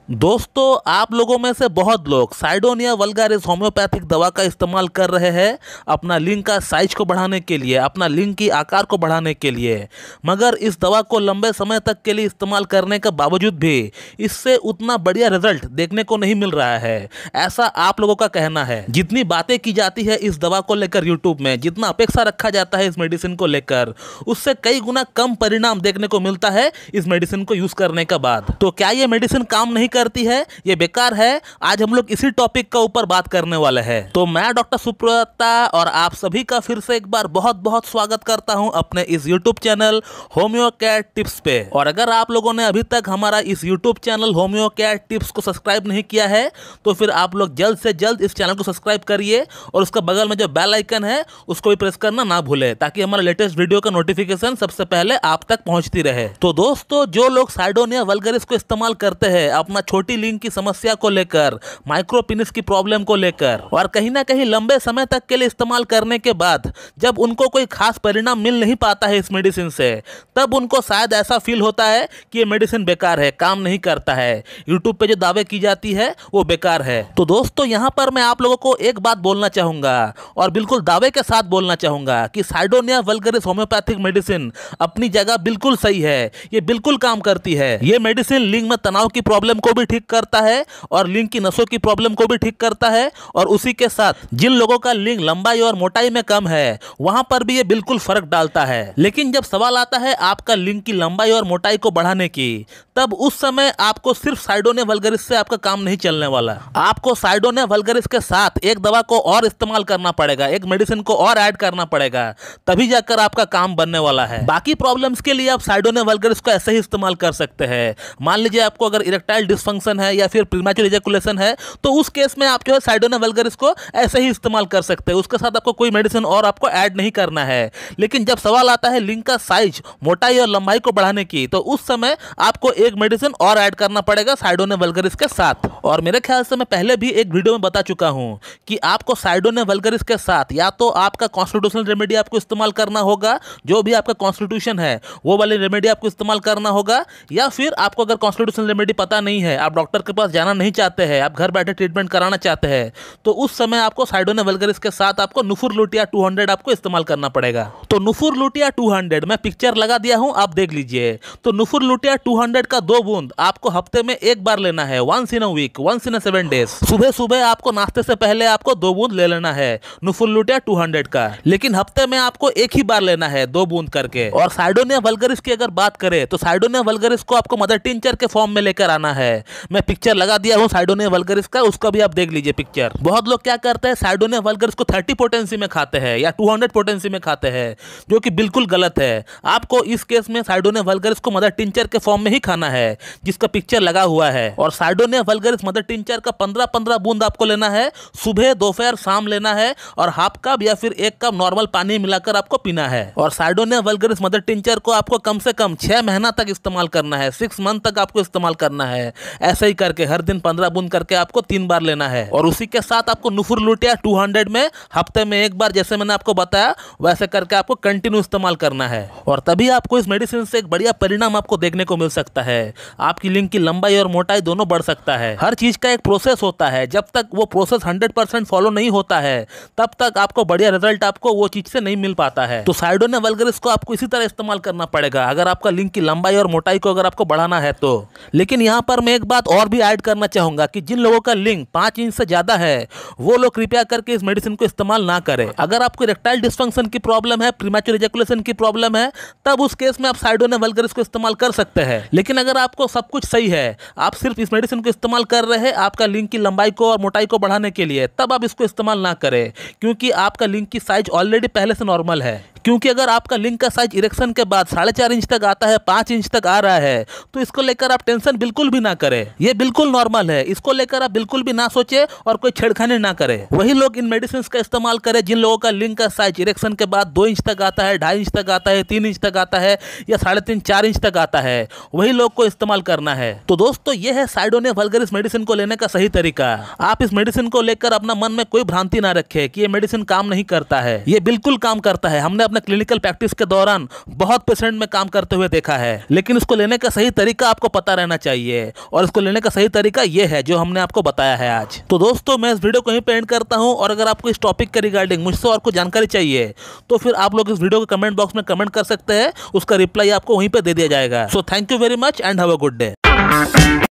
दोस्तों, आप लोगों में से बहुत लोग साइडोनिया वल्गारिस होम्योपैथिक दवा का इस्तेमाल कर रहे हैं अपना लिंग का साइज को बढ़ाने के लिए, अपना लिंग की आकार को बढ़ाने के लिए। मगर इस दवा को लंबे समय तक के लिए इस्तेमाल करने के बावजूद भी इससे उतना बढ़िया रिजल्ट देखने को नहीं मिल रहा है, ऐसा आप लोगों का कहना है। जितनी बातें की जाती है इस दवा को लेकर यूट्यूब में, जितना अपेक्षा रखा जाता है इस मेडिसिन को लेकर, उससे कई गुना कम परिणाम देखने को मिलता है इस मेडिसिन को यूज करने के बाद। तो क्या ये मेडिसिन काम नहीं करती है, ये बेकार है? आज हम लोग इसी टॉपिक का ऊपर बात करने वाले हैं। तो मैं डॉक्टर सुप्रता और आप सभी का फिर से एक बार बहुत बहुत स्वागत करता हूं अपने इस YouTube channel homeo care tips पे। और अगर आप लोगों ने अभी तक हमारा इस YouTube channel homeo care tips को सब्सक्राइब नहीं किया है तो फिर आप लोग जल्द से जल्द इस चैनल को सब्सक्राइब करिए और उसका बगल में जो बेल आइकन है उसको भी प्रेस करना ना भूले, ताकि हमारा लेटेस्ट वीडियो का नोटिफिकेशन सबसे पहले आप तक पहुंचती रहे। तो दोस्तों, जो लोग साइडोनिया वल्गारिस को इस्तेमाल करते हैं अपना छोटी लिंग की समस्या को लेकर, माइक्रो पेनिस की प्रॉब्लम को लेकर, और कहीं ना कहीं लंबे समय तक के लिए इस्तेमाल करने के बाद जब उनको कोई खास परिणाम मिल नहीं पाता है इस मेडिसिन से, तब उनको शायद ऐसा फील होता है कि ये मेडिसिन बेकार है, काम नहीं करता है, यूट्यूब पे जो दावे की जाती है वो बेकार है। तो दोस्तों, यहां पर मैं आप लोगों को एक बात बोलना चाहूंगा और बिल्कुल दावे के साथ बोलना चाहूंगा कि साइडोनिया वल्गारिस होम्योपैथिक मेडिसिन अपनी जगह बिल्कुल सही है, ये बिल्कुल काम करती है। ये मेडिसिन लिंग में तनाव की प्रॉब्लम को भी ठीक करता है और लिंग की नसों की प्रॉब्लम को भी ठीक करता है, और उसी के साथ जिन लोगों का लिंग लंबाई और मोटाई में कम है वहां पर भी ये बिल्कुल फर्क डालता है। लेकिन जब सवाल आता है आपका लिंग की लंबाई और मोटाई को बढ़ाने की, तब उस समय आपको सिर्फ साइडोनिया वल्गारिस से आपका काम नहीं चलने वाला। आपको साइडोनिया वल्गारिस के साथ एक दवा को और इस्तेमाल करना पड़ेगा, एक मेडिसिन को और ऐड करना पड़ेगा, तभी जाकर आपका काम बनने वाला है। बाकी प्रॉब्लम्स के लिए आप साइडोनिया वल्गारिस को ऐसे ही इस्तेमाल कर सकते हैं। मान लीजिए आपको अगर इरेक्टाइल डिसफंक्शन है या फिर प्रीमैच्योर इजैकुलेशन है, तो उस केस में आप जो है साइडोनिया वल्गारिस को ऐसे ही इस्तेमाल कर सकते हैं, उसके साथ आपको कोई मेडिसिन और आपको ऐड नहीं करना है। लेकिन जब सवाल आता है लिंग का साइज, मोटाई और लंबाई को बढ़ाने की, तो उस समय आपको एक मेडिसिन और ऐड करना पड़ेगा साइडोनिया वल्गारिस के साथ। और मेरे ख्याल से मैं पहले भी एक वीडियो में बता चुका हूं कि आपको साइडोनिया वल्गारिस के साथ या तो आपका कॉन्स्टिट्यूशनल रेमेडी आपको इस्तेमाल करना होगा, जो भी आपका कॉन्स्टिट्यूशन है वो वाली रेमेडी आपको इस्तेमाल करना होगा, या फिर आपको अगर कॉन्स्टिट्यूशनल रेमेडी पता नहीं है, आप डॉक्टर के पास जाना नहीं चाहते हैं, आप घर बैठे ट्रीटमेंट कराना चाहते हैं, तो उस समय आपको साइडोनिया वल्गारिस के साथ आपको नुफुर लुटिया 200 आपको इस्तेमाल करना पड़ेगा। तो नुफुर लुटिया 200 मैं पिक्चर लगा दिया हूं, आप देख लीजिए। तो नुफुर लुटिया 200 का 2 बूंद आपको हफ्ते में एक बार लेना है, once in a week, once in a 7 days. सुबह सुबह आपको नाश्ते से पहले आपको 2 बूंद ले लेना है नुफुर लुटिया 200 का, लेकिन हफ्ते में आपको एक ही बार लेना है 2 बूंद करके। और साइडोनिया वल्गारिस की अगर बात करें तो साइडोनिया वल्गारिस को आपको मदर टिंचर के फॉर्म में लेकर आना है। मैं पिक्चर लगा दिया हूं साइडोनिया वल्गारिस का, उसका भी आप देख लीजिए पिक्चर। बहुत लोग क्या करते हैं, साइडोनिया वल्गारिस को 30 पोटेंसी में खाते हैं या 200 पोटेंसी में खाते हैं, जो कि बिल्कुल गलत है। आपको इस केस में साइडोनिया वल्गारिस को मदर टिंचर के फॉर्म में ही खाना है, जिसका पिक्चर लगा हुआ है। और साइडोनिया वल्गारिस मदर टिंचर का 15-15 बूंद आपको लेना है, सुबह दोपहर शाम लेना है, और हाफ कप या फिर 1 कप नॉर्मल पानी मिलाकर आपको पीना है। और साइडोनिया वल्गारिस मदर टिंचर को आपको कम से कम 6 महीना तक इस्तेमाल करना है, 6 मंथ तक आपको इस्तेमाल करना है। ऐसे ही करके हर दिन 15 बूंद करके आपको 3 बार लेना है। और उसी के साथ आपको नुफुर लुटिया 200 में हफ्ते में एक बार, जैसे मैंने आपको बताया वैसे करके आपको कंटिन्यू इस्तेमाल करना है, और तभी आपको इस मेडिसिन से एक बढ़िया परिणाम आपको देखने को मिल सकता है। आपकी लिंग की लंबाई और मोटाई दोनों बढ़ सकता है। हर चीज का एक प्रोसेस होता है, जब तक वो प्रोसेस 100% फॉलो नहीं होता है तब तक आपको बढ़िया रिजल्ट आपको वो चीज से नहीं मिल पाता है। तो साइडोनिया वल्गारिस को आपको इसी तरह इस्तेमाल करना पड़ेगा अगर आपका लिंग की लंबाई और मोटाई को अगर आपको बढ़ाना है तो। लेकिन यहाँ पर मैं एक बात और भी ऐड करना चाहूंगा कि जिन लोगों का लिंग 5 इंच से ज्यादा है वो लोग कृपया करके इस मेडिसिन को इस्तेमाल ना करें। अगर आपको इरेक्टाइल डिसफंक्शन की प्रॉब्लम है, प्रीमैच्योर इजैकुलेशन की प्रॉब्लम है, तब उस केस में आप साइडोनिया वल्गारिस को इस्तेमाल कर सकते हैं। लेकिन अगर आपको सब कुछ सही है, आप सिर्फ इस मेडिसिन को इस्तेमाल कर रहे हैं आपका लिंग की लंबाई को और मोटाई को बढ़ाने के लिए, तब आप इसको इस्तेमाल ना करें, क्योंकि आपका लिंग की साइज ऑलरेडी पहले से नॉर्मल है। क्योंकि अगर आपका लिंग का साइज इरेक्शन के बाद 4.5 इंच तक आता है, 5 इंच तक आ रहा है, तो इसको लेकर आप टेंशन बिल्कुल भी ना करें, ये बिल्कुल नॉर्मल है। इसको लेकर आप बिल्कुल भी ना सोचे और कोई छेड़खानी ना करें। वही लोग इन मेडिसिन का इस्तेमाल करें जिन लोगों का लिंग का साइज इरेक्शन के बाद 2 इंच तक आता है, 2.5 इंच तक आता है, 3 इंच तक आता है, या 3.5-4 इंच तक आता है। वही लोग को इस्तेमाल करना है। तो दोस्तों ये है साइडोनिया वल्गारिस मेडिसिन को लेने का सही तरीका। आप इस मेडिसिन को लेकर अपना मन में कोई भ्रांति ना रखें कि ये मेडिसिन काम नहीं करता है। ये बिल्कुल काम करता है। हमने अपने क्लिनिकल प्रैक्टिस के दौरान बहुत पेशेंट में काम करते हुए देखा है। लेकिन इसको लेने का सही तरीका आपको पता रहना चाहिए, और इसको लेने का सही तरीका ये है जो हमने आपको बताया है आज। तो दोस्तों मैं इस वीडियो को यहीं पे एंड करता हूं, और अगर आपको इस टॉपिक के रिगार्डिंग मुझसे और कुछ जानकारी चाहिए तो फिर आप लोग इस वीडियो के कमेंट बॉक्स में कमेंट कर सकते हैं, उसका रिप्लाई आपको वहीं पे दे दिया जाएगा। So thank you very much and have a good day.